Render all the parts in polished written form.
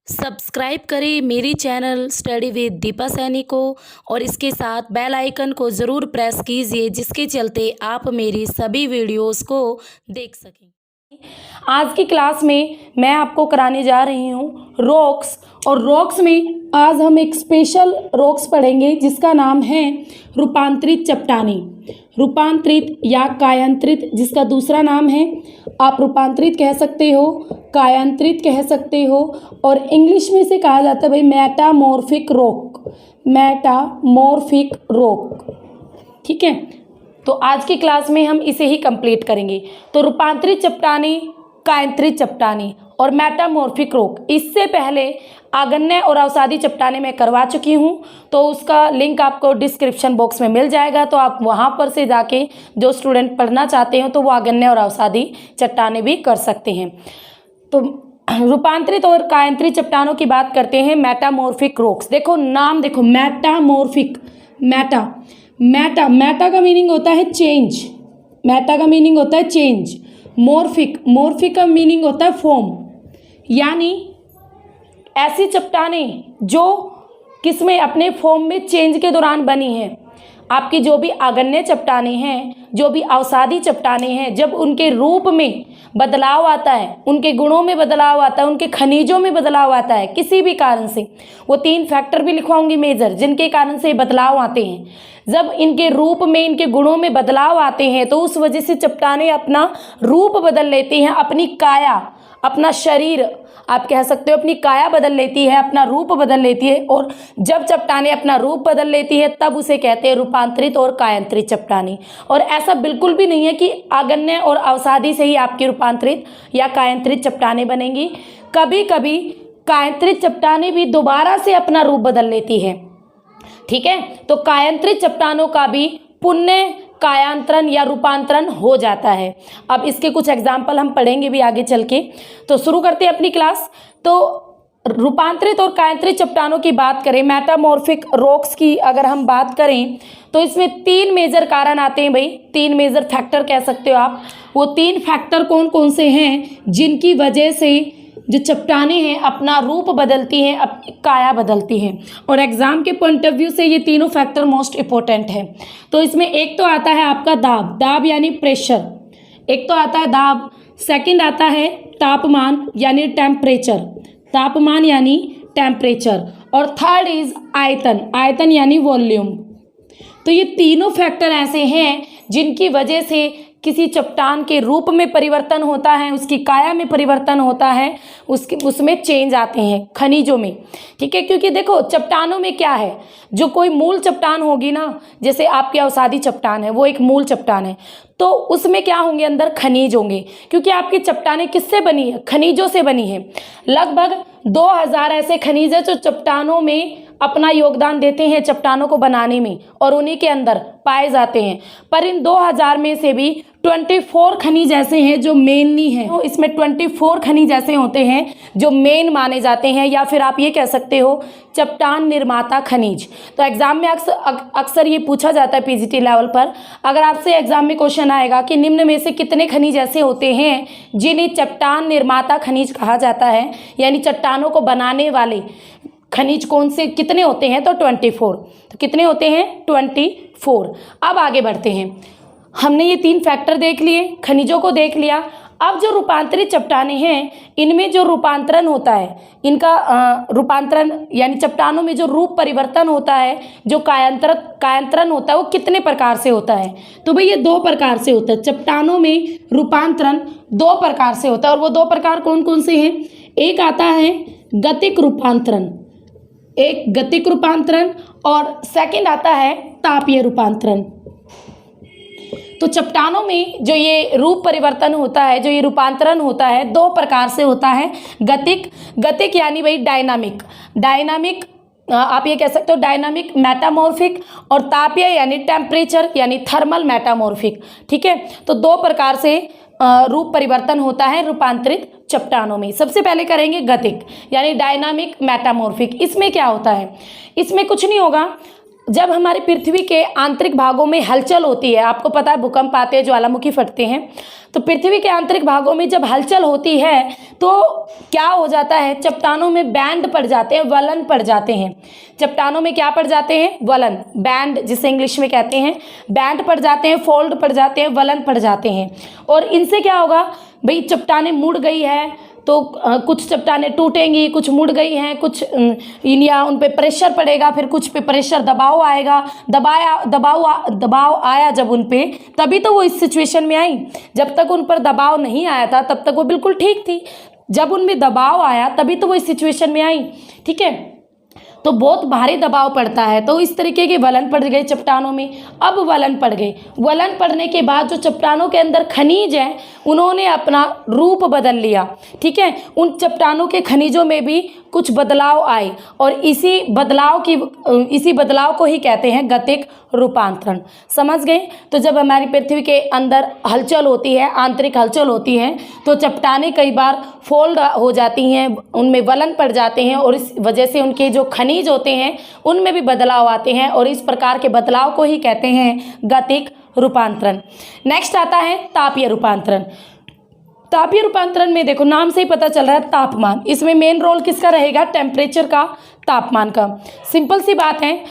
Subscribe करें मेरी channel study with Deepa Saini को और इसके साथ बेल आइकन को ज़रूर प्रेस कीजिए जिसके चलते आप मेरी सभी वीडियोस को देख सकें। आज की क्लास में मैं आपको कराने जा रही हूँ रॉक्स, और रॉक्स में आज हम एक स्पेशल रॉक्स पढ़ेंगे जिसका नाम है रूपांतरित चट्टानें। रूपांतरित या कायांतरित, जिसका दूसरा नाम है, आप रूपांतरित कह सकते हो, कायांतरित कह सकते हो, और इंग्लिश में से कहा जाता है भाई मेटामॉर्फिक रॉक। मेटामॉर्फिक रॉक, ठीक है। तो आज की क्लास में हम इसे ही कंप्लीट करेंगे। तो रूपांतरित चट्टानें, कायांतरित चट्टानें और मेटामॉर्फिक रॉक। इससे पहले आग्नेय और अवसादी चट्टानें मैं करवा चुकी हूँ, तो उसका लिंक आपको डिस्क्रिप्शन बॉक्स में मिल जाएगा। तो आप वहाँ पर से जाके जो स्टूडेंट पढ़ना चाहते हो तो वो आग्नेय और अवसादी चट्टानें भी कर सकते हैं। तो रूपांतरित और कायांतरित चट्टानों की बात करते हैं। मेटामॉर्फिक रॉक्स, देखो नाम देखो, मेटामॉर्फिक। मेटा का मीनिंग होता है चेंज। मेटा का मीनिंग होता है चेंज। मॉर्फिक का मीनिंग होता है फॉर्म, यानी ऐसी चट्टानें जो किसमें अपने फॉर्म में चेंज के दौरान बनी हैं। आपकी जो भी आग्नेय चट्टानें हैं, जो भी अवसादी चट्टानें हैं, जब उनके रूप में बदलाव आता है, उनके गुणों में बदलाव आता है, उनके खनिजों में बदलाव आता है किसी भी कारण से, वो 3 फैक्टर भी लिखवाऊंगी मेजर जिनके कारण से बदलाव आते हैं। जब इनके रूप में, इनके गुणों में बदलाव आते हैं तो उस वजह से चट्टानें अपना रूप बदल लेती हैं, अपनी काया, अपना शरीर, आप कह सकते हो अपनी काया बदल लेती है, अपना रूप बदल लेती है। और जब चट्टानें अपना रूप बदल लेती है तब उसे कहते हैं रूपांतरित और कायांतरित चट्टानें। और ऐसा बिल्कुल भी नहीं है कि आग्नेय और अवसादी से ही आपकी रूपांतरित या कायांतरित चट्टानें बनेंगी। कभी कभी कायांतरित चट्टानें भी दोबारा से अपना रूप बदल लेती है, ठीक है। तो कायांतरित चट्टानों का भी पुनः कायांतरण या रूपांतरण हो जाता है। अब इसके कुछ एग्जाम्पल हम पढ़ेंगे भी आगे चल के। तो शुरू करते हैं अपनी क्लास। तो रूपांतरित और कायांतरित चट्टानों की बात करें, मेटामॉर्फिक रॉक्स की अगर हम बात करें तो इसमें 3 मेजर कारण आते हैं भाई, 3 मेजर फैक्टर कह सकते हो आप। वो 3 फैक्टर कौन कौन से हैं जिनकी वजह से जो चट्टानें हैं अपना रूप बदलती हैं, अपनी काया बदलती हैं। और एग्जाम के पॉइंट ऑफ व्यू से ये तीनों फैक्टर मोस्ट इंपॉर्टेंट है। तो इसमें एक तो आता है आपका दाब यानी प्रेशर, एक तो आता है दाब, सेकंड आता है तापमान यानी टेम्परेचर, तापमान यानी टेम्परेचर, और थर्ड इज आयतन यानी वॉल्यूम। तो ये तीनों फैक्टर ऐसे हैं जिनकी वजह से किसी चट्टान के रूप में परिवर्तन होता है, उसकी काया में परिवर्तन होता है, उसमें चेंज आते हैं खनिजों में, ठीक है। क्योंकि देखो चट्टानों में क्या है, जो कोई मूल चट्टान होगी ना, जैसे आपकी अवसादी चट्टान है, वो एक मूल चट्टान है, तो उसमें क्या होंगे, अंदर खनिज होंगे। क्योंकि आपकी चट्टानें किससे बनी है, खनिजों से बनी है। लगभग 2000 ऐसे खनिज है जो चट्टानों में अपना योगदान देते हैं चट्टानों को बनाने में, और उन्हीं के अंदर पाए जाते हैं। पर इन 2000 में से भी 24 खनिज ऐसे हैं जो मेनली हैं। तो इसमें 24 खनिज ऐसे होते हैं जो मेन माने जाते हैं, या फिर आप ये कह सकते हो चट्टान निर्माता खनिज। तो एग्जाम में अक्सर ये पूछा जाता है पीजीटी लेवल पर, अगर आपसे एग्जाम में क्वेश्चन आएगा कि निम्न में से कितने खनिज ऐसे होते हैं जिन्हें चट्टान निर्माता खनिज कहा जाता है, यानी चट्टानों को बनाने वाले खनिज कौन से कितने होते हैं, तो 24। तो कितने होते हैं, 24। अब आगे बढ़ते हैं। हमने ये 3 फैक्टर देख लिए, खनिजों को देख लिया। अब जो रूपांतरित चट्टानें हैं, इनमें जो रूपांतरण होता है, इनका रूपांतरण यानी चट्टानों में जो रूप परिवर्तन होता है, जो कायांतरण होता है, वो कितने प्रकार से होता है, तो भाई ये 2 प्रकार से होता है। चट्टानों में रूपांतरण 2 प्रकार से होता है, और वो 2 प्रकार कौन कौन से हैं। एक आता है गतिक रूपांतरण, एक गतिक रूपांतरण, और सेकंड आता है तापीय रूपांतरण। तो चट्टानों में जो ये रूप परिवर्तन होता है, जो ये रूपांतरण होता है, 2 प्रकार से होता है। गतिक यानी भाई डायनामिक, आप ये कह सकते हो डायनामिक मेटामॉर्फिक, और तापीय यानी टेम्परेचर यानी थर्मल मेटामॉर्फिक, ठीक है। तो 2 प्रकार से रूप परिवर्तन होता है रूपांतरित चट्टानों में। सबसे पहले करेंगे गतिक यानी डायनामिक मेटामॉर्फिक। इसमें क्या होता है, इसमें कुछ नहीं होगा, जब हमारी पृथ्वी के आंतरिक भागों में हलचल होती है, आपको पता है भूकंप आते हैं, ज्वालामुखी फटते हैं, तो पृथ्वी के आंतरिक भागों में जब हलचल होती है तो क्या हो जाता है, चट्टानों में बैंड पड़ जाते हैं, वलन पड़ जाते हैं। चट्टानों में क्या पड़ जाते हैं, वलन, बैंड जिसे इंग्लिश में कहते हैं, बैंड पड़ जाते हैं, फोल्ड पड़ जाते हैं, वलन पड़ जाते हैं। और इनसे क्या होगा भाई, चट्टानें मुड़ गई है तो कुछ चट्टानें टूटेंगी, कुछ मुड़ गई हैं, कुछ या उन पे प्रेशर पड़ेगा, फिर कुछ पे प्रेशर दबाव आएगा, दबाव आया जब उन पे, तभी तो वो इस सिचुएशन में आई। जब तक उन पर दबाव नहीं आया था तब तक वो बिल्कुल ठीक थी, जब उनमें दबाव आया तभी तो वो इस सिचुएशन में आई। ठीक है, तो बहुत भारी दबाव पड़ता है, तो इस तरीके के वलन पड़ गए चट्टानों में। अब वलन पड़ गए, वलन पड़ने के बाद जो चट्टानों के अंदर खनिज है उन्होंने अपना रूप बदल लिया। ठीक है, उन चट्टानों के खनिजों में भी कुछ बदलाव आए और इसी बदलाव को ही कहते हैं गतिक रूपांतरण। समझ गए? तो जब हमारी पृथ्वी के अंदर हलचल होती है, आंतरिक हलचल होती है, तो चट्टानें कई बार फोल्ड हो जाती हैं, उनमें वलन पड़ जाते हैं और इस वजह से उनके जो खनिज होते हैं उनमें भी बदलाव आते हैं और इस प्रकार के बदलाव को ही कहते हैं गतिक रूपांतरण। नेक्स्ट आता है तापीय रूपांतरण। तापीय रूपांतरण में देखो नाम से ही पता चल रहा है तापमान, इसमें मेन रोल किसका रहेगा, टेम्परेचर का, तापमान का। सिंपल सी बात है,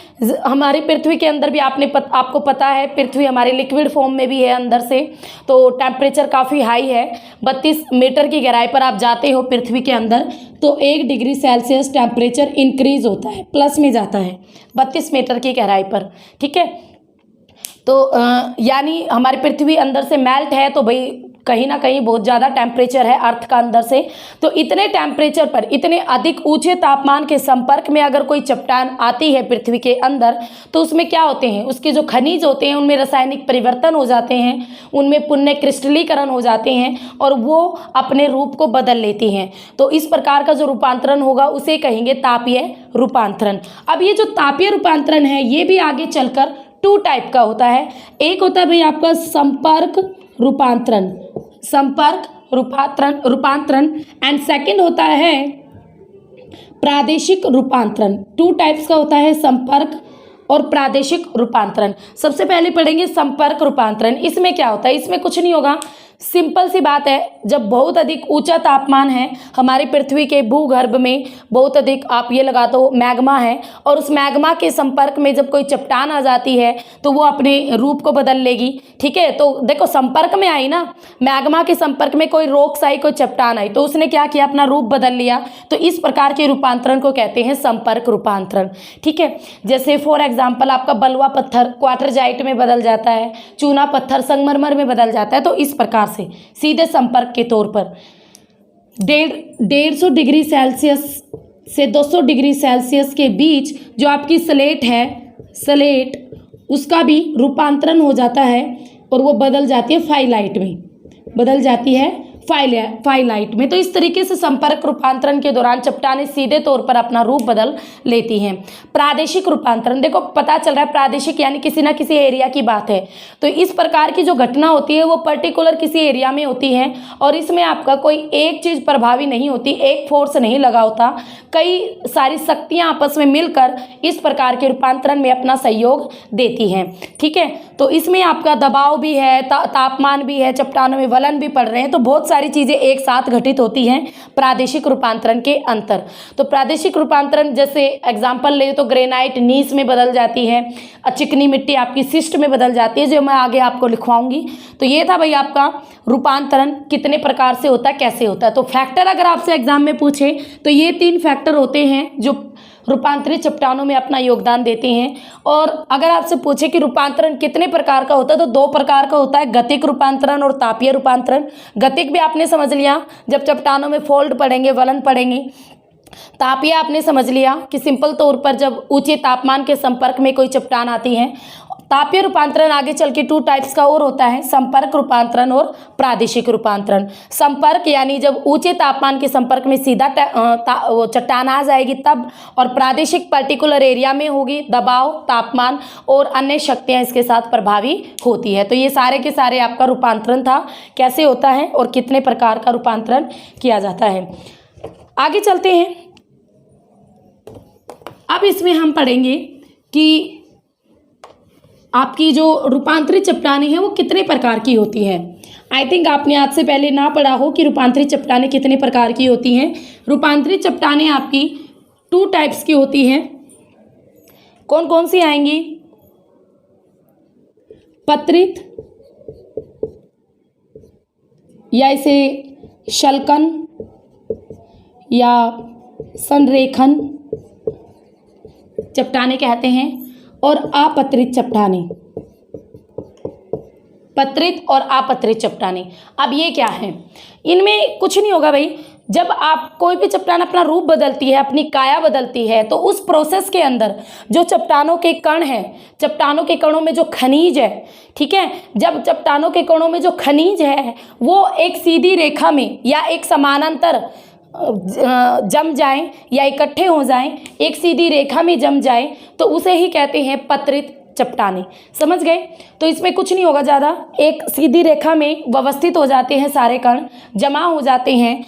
हमारी पृथ्वी के अंदर भी आपको पता है पृथ्वी हमारे लिक्विड फॉर्म में भी है अंदर से, तो टेम्परेचर काफ़ी हाई है। 32 मीटर की गहराई पर आप जाते हो पृथ्वी के अंदर तो 1 डिग्री सेल्सियस टेम्परेचर इंक्रीज होता है, प्लस में जाता है 32 मीटर की गहराई पर। ठीक है, तो यानी हमारी पृथ्वी अंदर से मेल्ट है, तो भाई कहीं ना कहीं बहुत ज़्यादा टेम्परेचर है अर्थ का अंदर से। तो इतने टेम्परेचर पर, इतने अधिक ऊंचे तापमान के संपर्क में अगर कोई चट्टान आती है पृथ्वी के अंदर, तो उसमें क्या होते हैं, उसके जो खनिज होते हैं उनमें रासायनिक परिवर्तन हो जाते हैं, उनमें पुनः क्रिस्टलीकरण हो जाते हैं और वो अपने रूप को बदल लेती हैं। तो इस प्रकार का जो रूपांतरण होगा उसे कहेंगे तापीय रूपांतरण। अब ये जो तापीय रूपांतरण है ये भी आगे चलकर 2 टाइप का होता है। एक होता है भाई आपका संपर्क रूपांतरण, रूपांतरण एंड सेकंड होता है प्रादेशिक रूपांतरण। 2 टाइप्स का होता है संपर्क और प्रादेशिक रूपांतरण। सबसे पहले पढ़ेंगे संपर्क रूपांतरण। इसमें क्या होता है, इसमें कुछ नहीं होगा, सिंपल सी बात है, जब बहुत अधिक ऊंचा तापमान है हमारी पृथ्वी के भूगर्भ में, बहुत अधिक आप ये लगा दो मैग्मा है, और उस मैग्मा के संपर्क में जब कोई चट्टान आ जाती है तो वो अपने रूप को बदल लेगी। ठीक है, तो देखो संपर्क में आई ना, मैग्मा के संपर्क में कोई रॉक्स आई, कोई चट्टान आई, तो उसने क्या किया, अपना रूप बदल लिया। तो इस प्रकार के रूपांतरण को कहते हैं संपर्क रूपांतरण। ठीक है, जैसे फॉर एग्जाम्पल आपका बलुआ पत्थर क्वार्टरजाइट में बदल जाता है, चूना पत्थर संगमरमर में बदल जाता है। तो इस प्रकार से सीधे संपर्क के तौर पर 150 डिग्री सेल्सियस से 200 डिग्री सेल्सियस के बीच जो आपकी स्लेट है, स्लेट उसका भी रूपांतरण हो जाता है और वो बदल जाती है फाइलाइट में, बदल जाती है फाइलाइट में। तो इस तरीके से संपर्क रूपांतरण के दौरान चट्टानें सीधे तौर पर अपना रूप बदल लेती हैं। प्रादेशिक रूपांतरण, देखो पता चल रहा है प्रादेशिक यानी किसी ना किसी एरिया की बात है। तो इस प्रकार की जो घटना होती है वो पर्टिकुलर किसी एरिया में होती है और इसमें आपका कोई एक चीज़ प्रभावी नहीं होती, एक फोर्स नहीं लगा होता, कई सारी शक्तियाँ आपस में मिलकर इस प्रकार के रूपांतरण में अपना सहयोग देती हैं। ठीक है, तो इसमें आपका दबाव भी है, तापमान भी है, चट्टानों में वलन भी पड़ रहे हैं, तो बहुत सारी चीज़ें एक साथ घटित होती हैं प्रादेशिक रूपांतरण के अंतर। तो प्रादेशिक रूपांतरण जैसे एग्जांपल ले तो ग्रेनाइट नीस में बदल जाती है, चिकनी मिट्टी आपकी सिस्ट में बदल जाती है, जो मैं आगे आपको लिखवाऊंगी। तो ये था भाई आपका रूपांतरण कितने प्रकार से होता है, कैसे होता है। तो फैक्टर अगर आपसे एग्जाम में पूछे तो ये 3 फैक्टर होते हैं जो रूपांतरित चट्टानों में अपना योगदान देते हैं। और अगर आपसे पूछे कि रूपांतरण कितने प्रकार का होता है तो 2 प्रकार का होता है, गतिक रूपांतरण और तापीय रूपांतरण। गतिक भी आपने समझ लिया, जब चट्टानों में फोल्ड पड़ेंगे, वलन पड़ेंगे। तापीय आपने समझ लिया कि सिंपल तौर पर जब ऊंचे तापमान के संपर्क में कोई चट्टान आती है। तापीय रूपांतरण आगे चल के 2 टाइप्स का और होता है, संपर्क रूपांतरण और प्रादेशिक रूपांतरण। संपर्क यानी जब ऊंचे तापमान के संपर्क में सीधा चट्टान आ जाएगी तब, और प्रादेशिक पर्टिकुलर एरिया में होगी, दबाव, तापमान और अन्य शक्तियां इसके साथ प्रभावी होती है। तो ये सारे के सारे आपका रूपांतरण था, कैसे होता है और कितने प्रकार का रूपांतरण किया जाता है। आगे चलते हैं। अब इसमें हम पढ़ेंगे कि आपकी जो रूपांतरित चट्टानें हैं वो कितने प्रकार की होती हैं। आई थिंक आपने आज से पहले ना पढ़ा हो कि रूपांतरित चट्टानें कितने प्रकार की होती हैं। रूपांतरित चट्टानें आपकी 2 टाइप्स की होती हैं। कौन कौन सी आएंगी? पत्रित या इसे शल्कन या संरेखन चट्टानें कहते हैं, और अपत्रित चट्टानें। पत्रित और अपत्रित चट्टानें। अब ये क्या है? इनमें कुछ नहीं होगा भाई। जब आप कोई भी चट्टान अपना रूप बदलती है, अपनी काया बदलती है, तो उस प्रोसेस के अंदर जो चट्टानों के कण हैं, चट्टानों के कणों में जो खनिज है, ठीक है, जब चट्टानों के कणों में जो खनिज है वो एक सीधी रेखा में या एक समानांतर जम जाएं या इकट्ठे हो जाएं, एक सीधी रेखा में जम जाएं, तो उसे ही कहते हैं पत्रित चट्टानें। समझ गए? तो इसमें कुछ नहीं होगा ज़्यादा, एक सीधी रेखा में व्यवस्थित हो जाते हैं सारे कण, जमा हो जाते हैं,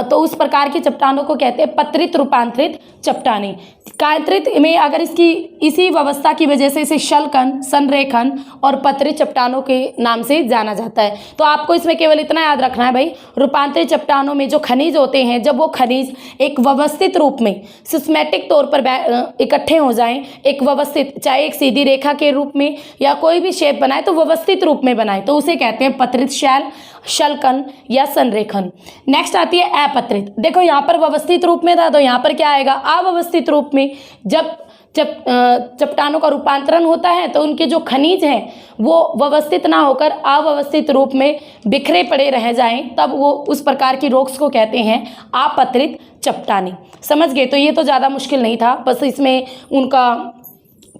तो उस प्रकार की चट्टानों को कहते हैं पत्रित रूपांतरित चट्टानें। कांतरित में अगर इसकी इसी व्यवस्था की वजह से इसे शल्कन, संरेखन और पत्रित चट्टानों के नाम से जाना जाता है। तो आपको इसमें केवल इतना याद रखना है भाई, रूपांतरित चट्टानों में जो खनिज होते हैं, जब वो खनिज एक व्यवस्थित रूप में सिस्टमैटिक तौर पर इकट्ठे हो जाएं, एक व्यवस्थित, चाहे एक सीधी रेखा के रूप में या कोई भी शेप बनाए तो व्यवस्थित रूप में बनाए, तो उसे कहते हैं पत्रित शैल, शल्कन या संरेखन। नेक्स्ट आती है अपत्रित। देखो यहाँ पर व्यवस्थित रूप में था, तो यहाँ पर क्या आएगा? अव्यवस्थित रूप में। जब चट्टानों का रूपांतरण होता है तो उनके जो खनिज हैं वो व्यवस्थित ना होकर अव्यवस्थित रूप में बिखरे पड़े रह जाएं, तब वो उस प्रकार की रॉक्स को कहते हैं अपत्रित चट्टानें। समझ गए? तो ये तो ज़्यादा मुश्किल नहीं था, बस इसमें उनका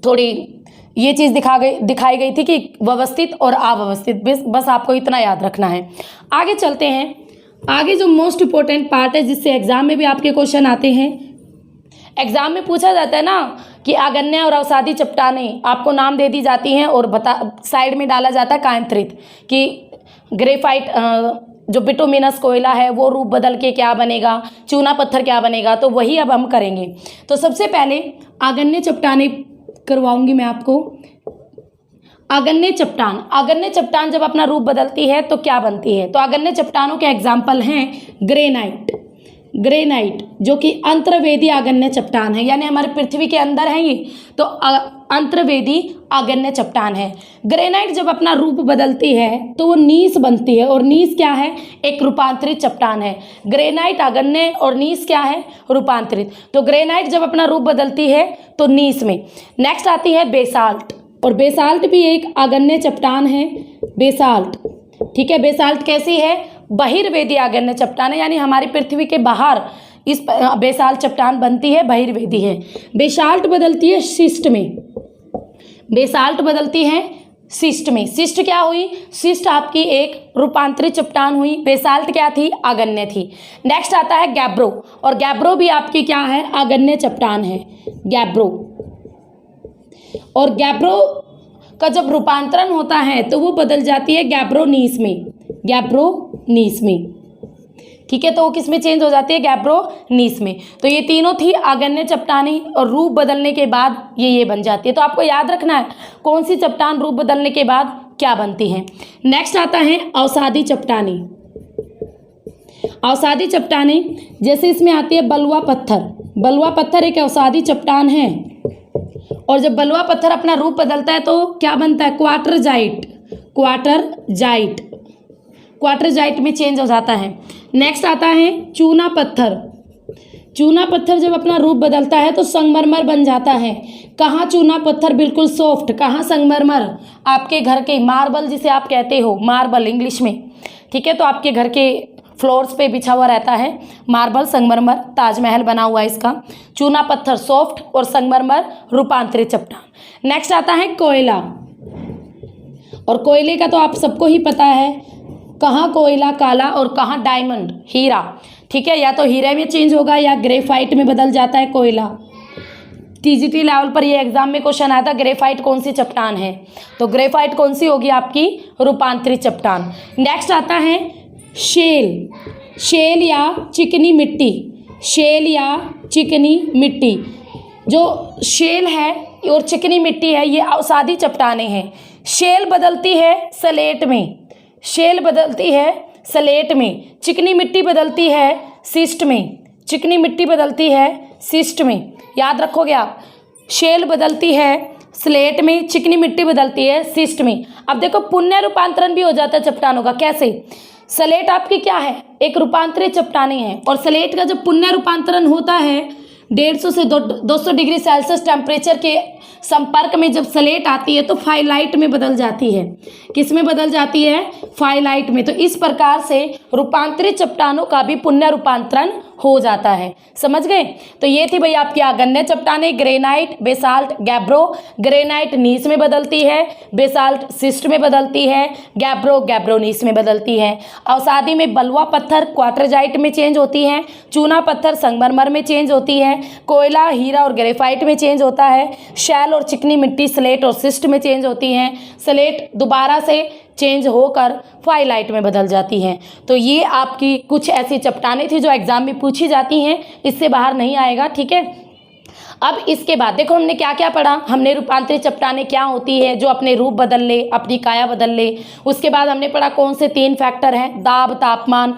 थोड़ी ये चीज़ दिखाई गई थी कि व्यवस्थित और अव्यवस्थित, बस आपको इतना याद रखना है। आगे चलते हैं। आगे जो मोस्ट इम्पोर्टेंट पार्ट है, जिससे एग्जाम में भी आपके क्वेश्चन आते हैं, एग्जाम में पूछा जाता है ना कि आगन्य और अवसादी चट्टानें आपको नाम दे दी जाती हैं और साइड में डाला जाता है कांतरित, कि ग्रेफाइट जो बिटुमिनस कोयला है वो रूप बदल के क्या बनेगा, चूना पत्थर क्या बनेगा, तो वही अब हम करेंगे। तो सबसे पहले आगन्य चट्टानें करवाऊंगी मैं आपको। आगन्य चट्टान जब अपना रूप बदलती है तो क्या बनती है? तो आगन्य चट्टानों के एग्जाम्पल हैं ग्रेनाइट जो कि अंतर्वेदी आगन्य चट्टान है, यानी हमारे पृथ्वी के अंदर है ये, तो अंतर्वेदी आगन्य चट्टान है। ग्रेनाइट जब अपना रूप बदलती है तो वो नीस बनती है, और नीस क्या है? एक रूपांतरित चट्टान है। ग्रेनाइट आगन्य और नीस क्या है? रूपांतरित। तो ग्रेनाइट जब अपना रूप बदलती है तो नीस में। नेक्स्ट आती है बेसाल्ट, और बेसाल्ट भी एक आगन्य चट्टान है। बेसाल्ट, ठीक है, बेसाल्ट कैसी है? बहिर्वेदी आगन्य चट्टान है, यानी हमारी पृथ्वी के बाहर इस बेसाल्ट चट्टान बनती है, बहिर्वेदी है। बेसाल्ट बदलती है शिस्ट में। बेसाल्ट बदलती है शिस्ट में। शिस्ट क्या हुई? शिस्ट आपकी एक रूपांतरित चट्टान हुई। बेसाल्ट क्या थी? आगन्य थी। नेक्स्ट आता है गैब्रो, और गैब्रो भी आपकी क्या है? आगन्य चट्टान है, गैब्रो। और गैब्रो का जब रूपांतरण होता है तो वो बदल जाती है गैब्रोनीस में, गैब्रोनीस में, ठीक है, तो वो किस में चेंज हो जाती है? गैब्रोनीस में। तो ये तीनों थी आगन्य चट्टानें, और रूप बदलने के बाद ये बन जाती है। तो आपको याद रखना है कौन सी चट्टान रूप बदलने के बाद क्या बनती है। नेक्स्ट आता है अवसादी चट्टानें। अवसादी चट्टानें जैसे इसमें आती है बलुआ पत्थर। बलुआ पत्थर एक अवसादी चट्टान है, और जब बलुआ पत्थर अपना रूप बदलता है तो क्या बनता है? क्वार्टरजाइट में चेंज हो जाता है। नेक्स्ट आता है चूना पत्थर। चूना पत्थर जब अपना रूप बदलता है तो संगमरमर बन जाता है। कहाँ चूना पत्थर बिल्कुल सॉफ्ट, कहाँ संगमरमर? आपके घर के मार्बल, जिसे आप कहते हो मार्बल इंग्लिश में, ठीक है, तो आपके घर के फ्लोर्स पे बिछा हुआ रहता है मार्बल, संगमरमर, ताजमहल बना हुआ है इसका। चूना पत्थर सॉफ्ट और संगमरमर रूपांतरित चट्टान। नेक्स्ट आता है कोयला, और कोयले का तो आप सबको ही पता है, कहाँ कोयला काला और कहाँ डायमंड हीरा, ठीक है, या तो हीरे में चेंज होगा या ग्रेफाइट में बदल जाता है कोयला। टीजीटी लेवल पर ये एग्जाम में क्वेश्चन आया था, ग्रेफाइट कौन सी चट्टान है? तो ग्रेफाइट कौन सी होगी? आपकी रूपांतरित चट्टान। नेक्स्ट आता है शेल या चिकनी मिट्टी। शेल या चिकनी मिट्टी, जो शेल है और चिकनी मिट्टी है ये अवसादी चट्टानें हैं। शेल बदलती है सलेट में, शेल बदलती है सलेट में, चिकनी मिट्टी बदलती है सिस्ट में, चिकनी मिट्टी बदलती है सिस्ट में। याद रखोगे आप, शेल बदलती है स्लेट में, चिकनी मिट्टी बदलती है सिस्ट में। अब देखो पुण्य रूपांतरण भी हो जाता है चट्टानों का। कैसे? स्लेट आपकी क्या है? एक रूपांतरित चट्टानें है, और स्लेट का जब पुण्य रूपांतरण होता है 150 से 200 डिग्री सेल्सियस टेम्परेचर के संपर्क में जब स्लेट आती है तो फाइलाइट में बदल जाती है। किस में बदल जाती है? फाइलाइट में। तो इस प्रकार से रूपांतरित चट्टानों का भी पुण्य रूपांतरण हो जाता है। समझ गए? तो ये थी भाई आपकी आगन्य चट्टानें, granite, basalt, gabbro. Granite gneiss में बदलती है, बेसाल्ट सिस्ट में बदलती है, गैब्रो नीस में बदलती है। अवसादी में बलुआ पत्थर क्वार्टरजाइट में चेंज होती है, चूना पत्थर संगमरमर में चेंज होती है, कोयला हीरा और ग्रेफाइट में चेंज होता है, शैल और चिकनी मिट्टी स्लेट और सिस्ट में चेंज होती हैं, स्लेट दोबारा से चेंज होकर फाइलाइट में बदल जाती हैं। तो ये आपकी कुछ ऐसी चट्टानें थी जो एग्जाम में पूछी जाती हैं, इससे बाहर नहीं आएगा। ठीक है, अब इसके बाद देखो हमने क्या क्या पढ़ा। हमने रूपांतरित चट्टानें क्या होती है जो अपने रूप बदल ले, अपनी काया बदल ले। उसके बाद हमने पढ़ा कौन से 3 फैक्टर हैं, दाब, तापमान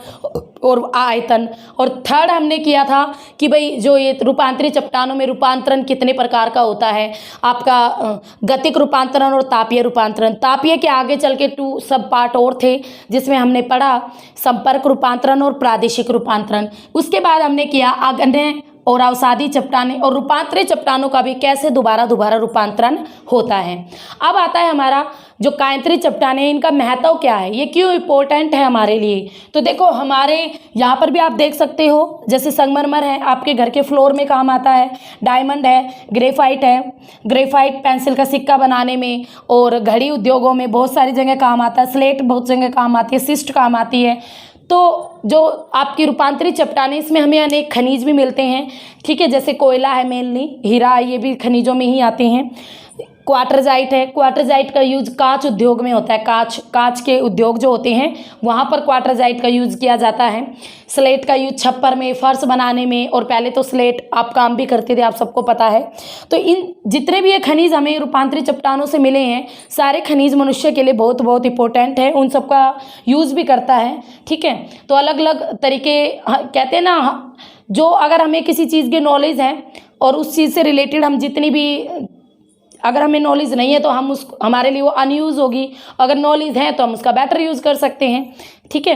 और आयतन। और थर्ड हमने किया था कि भाई जो ये रूपांतरित चट्टानों में रूपांतरण कितने प्रकार का होता है, आपका गतिक रूपांतरण और तापीय रूपांतरण। तापीय के आगे चल के 2 सब पार्ट और थे जिसमें हमने पढ़ा संपर्क रूपांतरण और प्रादेशिक रूपांतरण। उसके बाद हमने किया आगन्य और अवसादी चट्टानें और रूपांतरित चट्टानों का भी कैसे दोबारा रूपांतरण होता है। अब आता है हमारा जो कायांतरित चट्टानें, इनका महत्व क्या है, ये क्यों इम्पोर्टेंट है हमारे लिए। तो देखो हमारे यहाँ पर भी आप देख सकते हो, जैसे संगमरमर है आपके घर के फ्लोर में काम आता है, डायमंड है, ग्रेफाइट है, ग्रेफाइट पेंसिल का सिक्का बनाने में और घड़ी उद्योगों में बहुत सारी जगह काम आता है, स्लेट बहुत जगह काम आती है, सिस्ट काम आती है। तो जो आपकी रूपांतरित चट्टानें, इसमें हमें अनेक खनिज भी मिलते हैं। ठीक है, जैसे कोयला है, मेनली हीरा, ये भी खनिजों में ही आते हैं। क्वार्टरजाइट है, क्वार्टरजाइट का यूज कांच उद्योग में होता है, कांच के उद्योग जो होते हैं वहाँ पर क्वार्टरजाइट का यूज़ किया जाता है। स्लेट का यूज छप्पर में, फर्श बनाने में, और पहले तो स्लेट आप काम भी करते थे, आप सबको पता है। तो इन जितने भी ये खनिज हमें रूपांतरित चट्टानों से मिले हैं, सारे खनिज मनुष्य के लिए बहुत बहुत इंपॉर्टेंट है, उन सब का यूज़ भी करता है। ठीक है, तो अलग अलग तरीके कहते हैं ना, जो अगर हमें किसी चीज़ की नॉलेज है और उस चीज़ से रिलेटेड हम जितनी भी, अगर हमें नॉलेज नहीं है तो हम उस हमारे लिए वो अनयूज़ होगी, अगर नॉलेज है तो हम उसका बेटर यूज़ कर सकते हैं। ठीक है,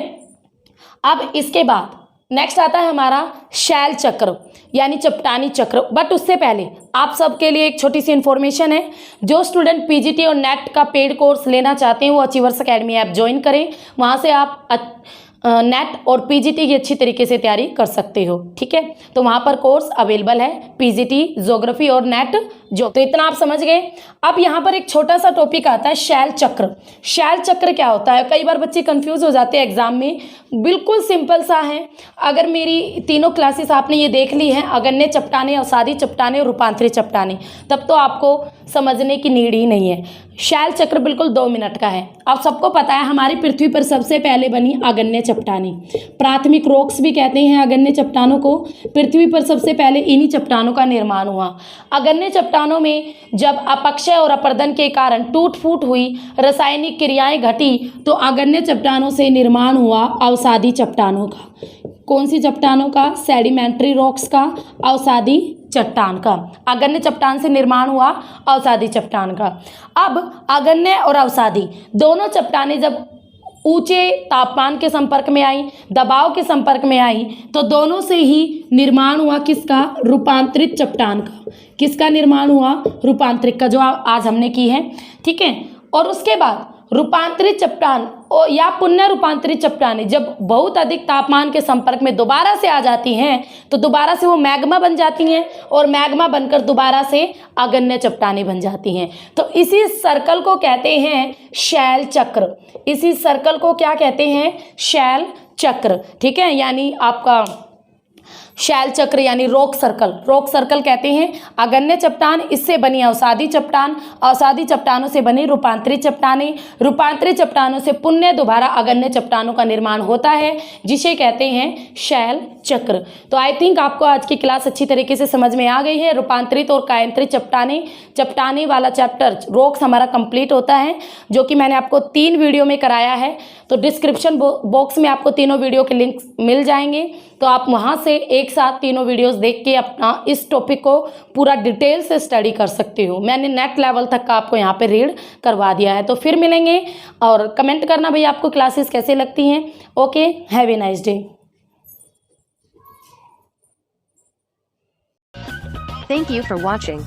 अब इसके बाद नेक्स्ट आता है हमारा शैल चक्र यानी चट्टानी चक्र। बट उससे पहले आप सबके लिए एक छोटी सी इन्फॉर्मेशन है, जो स्टूडेंट पीजीटी और नेट का पेड कोर्स लेना चाहते हैं वो अचीवर्स एकेडमी ऐप ज्वाइन करें, वहाँ से आप नेट और पीजीटी की अच्छी तरीके से तैयारी कर सकते हो। ठीक है, तो वहाँ पर कोर्स अवेलेबल है, पीजीटी, ज्योग्राफी और नेट जो। तो इतना आप समझ गए। अब यहाँ पर एक छोटा सा टॉपिक आता है शैल चक्र। शैल चक्र क्या होता है? कई बार बच्चे कंफ्यूज हो जाते हैं एग्जाम में। बिल्कुल सिंपल सा है, अगर मेरी तीनों क्लासेस आपने ये देख ली हैं, अगन्य चट्टानें, अवसादी चट्टानें और रूपांतरित चट्टानें, तब तो आपको समझने की नीड ही नहीं है। शैल चक्र बिल्कुल 2 मिनट का है। आप सबको पता है हमारी पृथ्वी पर सबसे पहले बनी अगन्य चट्टानें, प्राथमिक रॉक्स भी कहते हैं अगन्य चट्टानों को। पृथ्वी पर सबसे पहले इन्हीं चट्टानों का निर्माण हुआ। अगन्य चट्टानों में जब अपक्षय और अपरदन के कारण टूट फूट हुई, रासायनिक क्रियाएं घटी, तो अगन्य चट्टानों से निर्माण हुआ अवसादी चट्टानों का। कौन सी चट्टानों का? सेडिमेंट्री रॉक्स का, अवसादी चट्टान का। अगन्य चट्टान से निर्माण हुआ अवसादी चट्टान का। अब अगन्य और अवसादी दोनों चट्टानें जब ऊंचे तापमान के संपर्क में आई, दबाव के संपर्क में आई, तो दोनों से ही निर्माण हुआ किसका? रूपांतरित चट्टान का। किसका निर्माण हुआ? रूपांतरित का, जो आज हमने की है। ठीक है, और उसके बाद रूपांतरित चट्टान या पुनः रूपांतरित चट्टानें जब बहुत अधिक तापमान के संपर्क में दोबारा से आ जाती हैं, तो दोबारा से वो मैग्मा बन जाती हैं और मैग्मा बनकर दोबारा से अगन्य चट्टानें बन जाती हैं। तो इसी सर्कल को कहते हैं शैल चक्र। इसी सर्कल को क्या कहते हैं? शैल चक्र। ठीक है, यानी आपका शैल चक्र यानी रॉक सर्कल, रॉक सर्कल कहते हैं अगण्य चट्टान, इससे बनी अवसादी चट्टान, अवसादी चट्टानों से बनी रूपांतरित चट्टानें, रूपांतरित चट्टानों से पुनः दोबारा अगण्य चट्टानों का निर्माण होता है जिसे कहते हैं शैल चक्र। तो आई थिंक आपको आज की क्लास अच्छी तरीके से समझ में आ गई है। रूपांतरित और कायांतरित चट्टानें वाला चैप्टर रॉक्स हमारा कंप्लीट होता है, जो कि मैंने आपको 3 वीडियो में कराया है। तो डिस्क्रिप्शन बॉक्स में आपको तीनों वीडियो के लिंक मिल जाएंगे, तो आप वहां से एक साथ तीनों वीडियोस देख के अपना इस टॉपिक को पूरा डिटेल से स्टडी कर सकते हो। मैंने नेट लेवल तक का आपको यहाँ पे रीड करवा दिया है। तो फिर मिलेंगे, और कमेंट करना भाई आपको क्लासेस कैसे लगती हैं। Okay, have a nice day. Thank you for watching.